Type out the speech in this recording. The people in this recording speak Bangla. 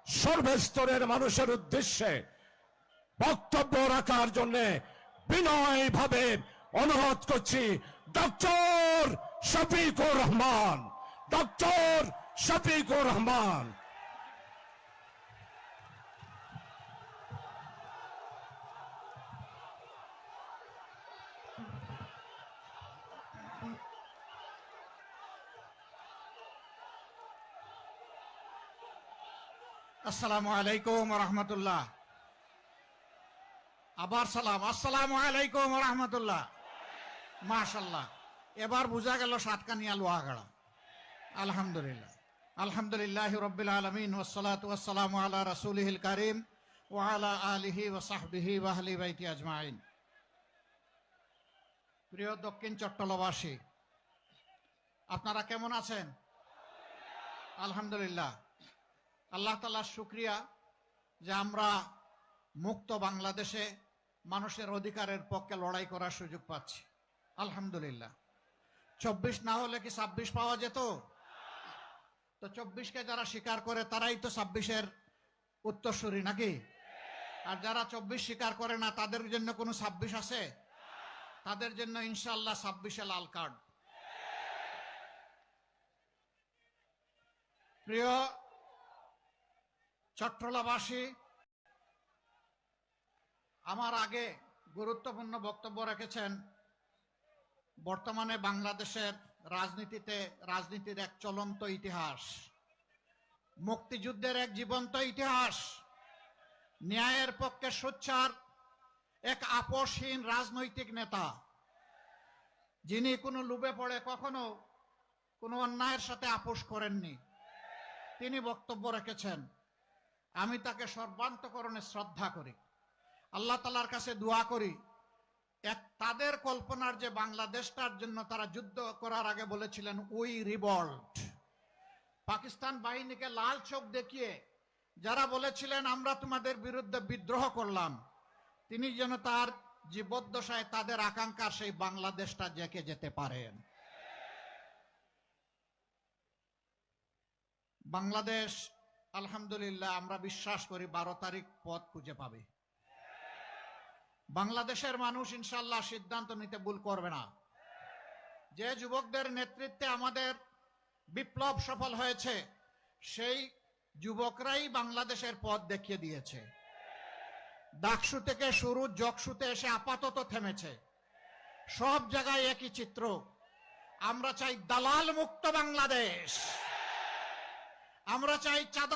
সর্বস্তরের মানুষের উদ্দেশ্যে বক্তব্য রাখার জন্য বিনয়ভাবে অনুরোধ করছি ডক্টর শফিকুর রহমান। ডক্টর শফিকুর রহমান। আসসালামু আলাইকুম রহমতুল্লাহ। আবার সালাম। আসসালামু আলাইকুম রহমতুল্লাহ। মাশাল্লাহ, এবার বোঝা গেল সাতকানিয়া লোহাগাড়া। আলহামদুলিল্লাহ, আলহামদুলিল্লাহ রব্বিল আলামিন ওয়াসসালাতু ওয়াসসালামু আলা রাসূলিহিল কারীম ওয়া আলা আলিহি ওয়া সাহবিহি ওয়া আহলি বাইতি আজমাইন। প্রিয় দক্ষিণ চট্টলবাসী, আপনারা কেমন আছেন? আলহামদুলিল্লাহ, আল্লাহ তাআলার শুকরিয়া যে আমরা মুক্ত বাংলাদেশে মানুষের অধিকারের পক্ষে লড়াই করার সুযোগ পাচ্ছি। আলহামদুলিল্লাহ। 24 না হলে কি 26 পাওয়া যেত? তো 24কে যারা স্বীকার করে তারাই তো 26-এর উত্তরসূরি নাকি? আর যারা 24 স্বীকার করে না তাদের জন্য কোনো 26 আছে? তাদের জন্য ইনশাআল্লাহ 26-এ লাল কার্ড। প্রিয় চট্টলাবাসী, আমার আগে গুরুত্বপূর্ণ বক্তব্য রেখেছেন বর্তমানে বাংলাদেশের রাজনীতির এক চলন্ত ইতিহাস, মুক্তিযুদ্ধের এক জীবন্ত ইতিহাস, ন্যায়ের পক্ষে সোচ্চার এক আপোষহীন রাজনৈতিক নেতা, যিনি কোনো লোভে পড়ে কখনো কোনো অন্যায়ের সাথে আপোষ করেননি। তিনি বক্তব্য রেখেছেন। আমি তাকে সর্বান্তকরণে শ্রদ্ধা করি। আল্লাহ তাআলার কাছে দোয়া করি তাদের কল্পনার যে বাংলাদেশটার জন্য তারা যুদ্ধ করার আগে বলেছিলেন উই রিভল্ট, পাকিস্তান বাহিনীকে লাল চোখ দেখিয়ে যারা বলেছিলেন আমরা তোমাদের বিরুদ্ধে বিদ্রোহ করলাম, তিনি যেন তার জীবদ্দশায় তাদের আকাঙ্ক্ষার সেই বাংলাদেশটা জেকে যেতে পারেন। বাংলাদেশ আলহামদুলিল্লাহ আমরা বিশ্বাস করি 12 তারিখ পথ খুঁজে পাবে। বাংলাদেশের মানুষ ইনশাআল্লাহ সিদ্ধান্ত নিতে ভুল করবে না। যে যুবকদের নেতৃত্বে আমাদের বিপ্লব সফল হয়েছে সেই যুবকরাই বাংলাদেশের পথ দেখিয়ে দিয়েছে। ডাকসু থেকে শুরু জকসুতে এসে আপাতত থেমেছে। সব জায়গায় একই চিত্র। আমরা চাই দালাল মুক্ত বাংলাদেশ। আমরা চাই চাঁদা